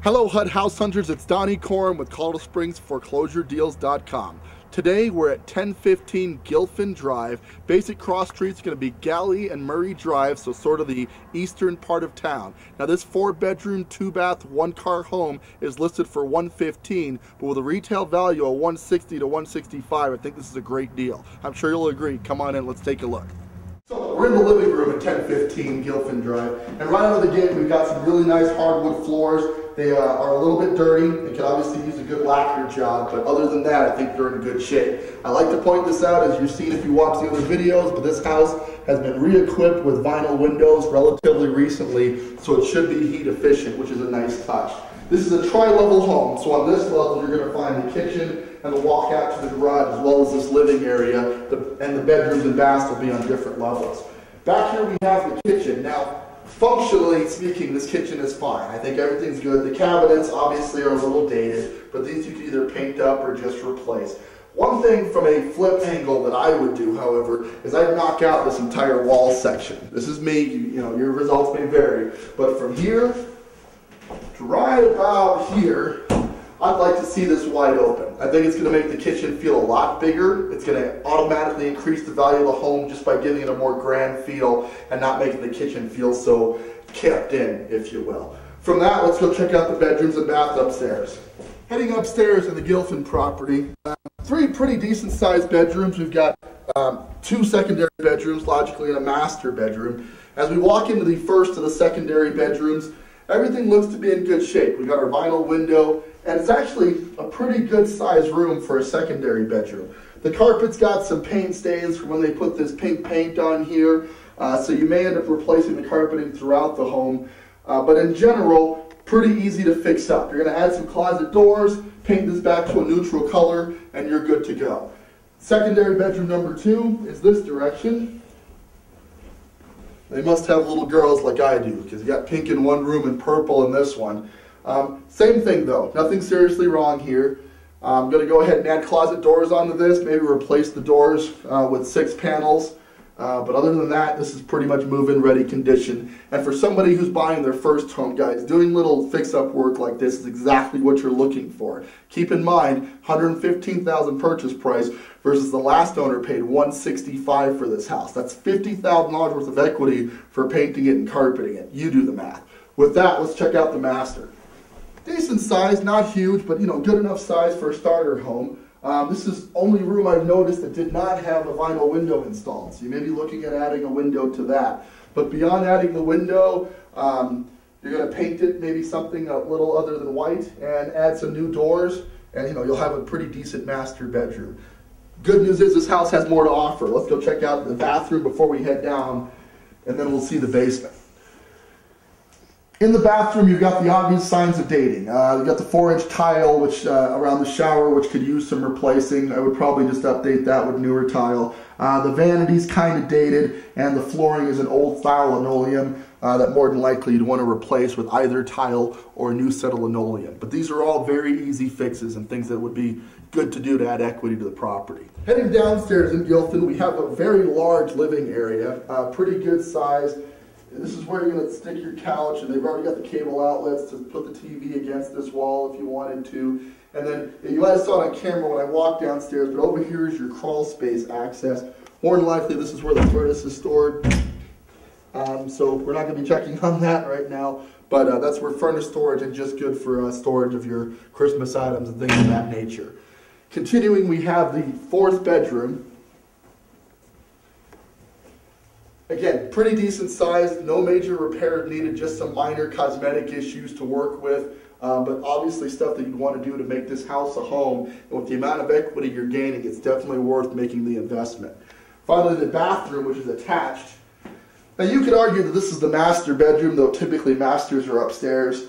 Hello HUD house hunters, it's Donnie Corum with Colorado Springs HuDForeclosureDeals.com. Today we're at 1015 Gilfin Drive. Basic cross street's going to be Galley and Murray Drive, so sort of the eastern part of town. Now this 4-bedroom, 2-bath, 1-car home is listed for $115, but with a retail value of $160 to $165, I think this is a great deal. I'm sure you'll agree. Come on in, let's take a look. So we're in the living room at 1015 Gilfin Drive, and right out of the gate we've got some really nice hardwood floors. They are a little bit dirty. They could obviously use a good lacquer job, but other than that, I think they're in good shape. I like to point this out, as you've seen if you watch the other videos, but this house has been re-equipped with vinyl windows relatively recently, so it should be heat efficient, which is a nice touch. This is a tri-level home, so on this level you're going to find the kitchen and the walkout to the garage, as well as this living area, and the bedrooms and baths will be on different levels. Back here we have the kitchen. Now, functionally speaking, this kitchen is fine. I think everything's good. The cabinets obviously are a little dated, but these you can either paint up or just replace. One thing from a flip angle that I would do, however, is I'd knock out this entire wall section. This is me, you know, your results may vary, but from here to right about here, I'd like to see this wide open. I think it's going to make the kitchen feel a lot bigger. It's going to automatically increase the value of the home just by giving it a more grand feel and not making the kitchen feel so kept in, if you will. From that, let's go check out the bedrooms and bath upstairs. Heading upstairs in the Gilfin property, 3 pretty decent sized bedrooms. We've got 2 secondary bedrooms, logically, and a master bedroom. As we walk into the first of the secondary bedrooms, everything looks to be in good shape. We've got our vinyl window, and it's actually a pretty good sized room for a secondary bedroom. The carpet's got some paint stains from when they put this pink paint on here, so you may end up replacing the carpeting throughout the home, but in general, pretty easy to fix up. You're going to add some closet doors, paint this back to a neutral color, and you're good to go. Secondary bedroom number 2 is this direction. They must have little girls like I do, because you got pink in one room and purple in this one. Same thing though, nothing seriously wrong here. I'm going to go ahead and add closet doors onto this, maybe replace the doors with 6 panels. But other than that, this is pretty much move-in ready condition. And for somebody who's buying their first home, guys, doing little fix-up work like this is exactly what you're looking for. Keep in mind, $115,000 purchase price versus the last owner paid $165,000 for this house. That's $50,000 worth of equity for painting it and carpeting it. You do the math. With that, let's check out the master. Decent size, not huge, but good enough size for a starter home. This is only room I've noticed that did not have a vinyl window installed, so you may be looking at adding a window to that. But beyond adding the window, you're going to paint it maybe something a little other than white and add some new doors, and you'll have a pretty decent master bedroom. Good news is this house has more to offer. Let's go check out the bathroom before we head down, and then we'll see the basement. In the bathroom, you've got the obvious signs of dating. You've got the 4-inch tile which around the shower, which could use some replacing. I would probably just update that with newer tile. The vanity's kind of dated, and the flooring is an old-style linoleum that more than likely you'd want to replace with either tile or a new set of linoleum. But these are all very easy fixes and things that would be good to do to add equity to the property. Heading downstairs in Gilfin, we have a very large living area, pretty good size. This is where you're going to stick your couch, and they've already got the cable outlets to put the TV against this wall if you wanted to. And then, you might have saw it on camera when I walked downstairs, but over here is your crawl space access. More than likely, this is where the furnace is stored. So we're not going to be checking on that right now, but that's where furnace storage and just good for storage of your Christmas items and things of that nature. Continuing, we have the 4th bedroom. Again, pretty decent size, no major repairs needed, just some minor cosmetic issues to work with, but obviously stuff that you'd want to do to make this house a home. And with the amount of equity you're gaining, it's definitely worth making the investment. Finally, the bathroom, which is attached. Now you could argue that this is the master bedroom, though typically masters are upstairs,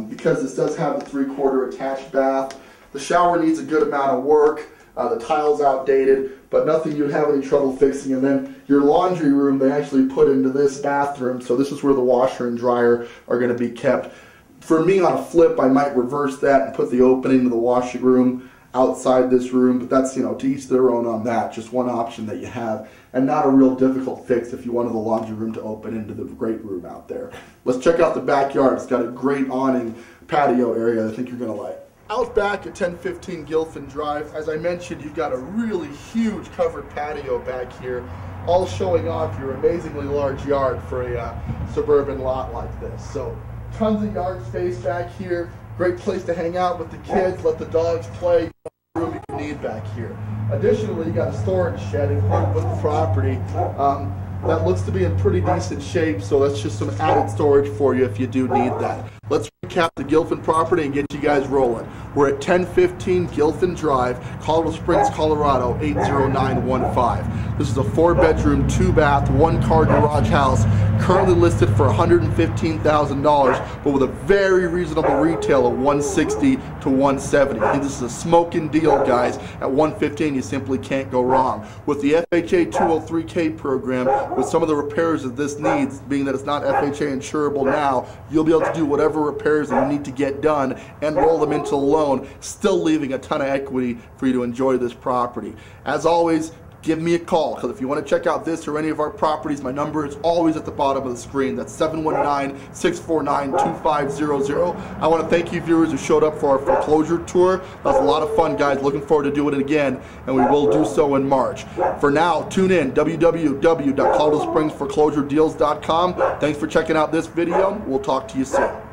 because this does have the 3/4 attached bath. The shower needs a good amount of work. The tile's outdated, but nothing you'd have any trouble fixing. And then your laundry room, they actually put into this bathroom, so this is where the washer and dryer are going to be kept. For me, on a flip, I might reverse that and put the opening to the washing room outside this room, but that's, you know, to each their own on that. Just one option that you have, and not a real difficult fix if you wanted the laundry room to open into the great room out there. Let's check out the backyard. It's got a great awning patio area I think you're going to like. Out back at 1015 Gilfin Drive, as I mentioned, you've got a really huge covered patio back here, all showing off your amazingly large yard for a suburban lot like this. So tons of yard space back here, great place to hang out with the kids, let the dogs play, room you need back here. Additionally, you got a storage shed included with the property that looks to be in pretty decent shape, so that's just some added storage for you if you do need that. Let's recap the Gilfin property and get you guys rolling. We're at 1015 Gilfin Drive, Colorado Springs, Colorado 80915. This is a 4-bedroom, 2-bath, 1-car garage house, currently listed for $115,000, but with a very reasonable retail of $160 to $170. I think this is a smoking deal, guys. At $115, you simply can't go wrong. With the FHA 203K program, with some of the repairs that this needs, being that it's not FHA insurable now, you'll be able to do whatever repairs that you need to get done and roll them into a loan, still leaving a ton of equity for you to enjoy this property. As always, give me a call, because if you want to check out this or any of our properties, my number is always at the bottom of the screen. That's 719-649-2500. I want to thank you viewers who showed up for our foreclosure tour. That was a lot of fun, guys. Looking forward to doing it again, and we will do so in March. For now, tune in, www.coloradospringsforeclosuredeals.com. Thanks for checking out this video. We'll talk to you soon.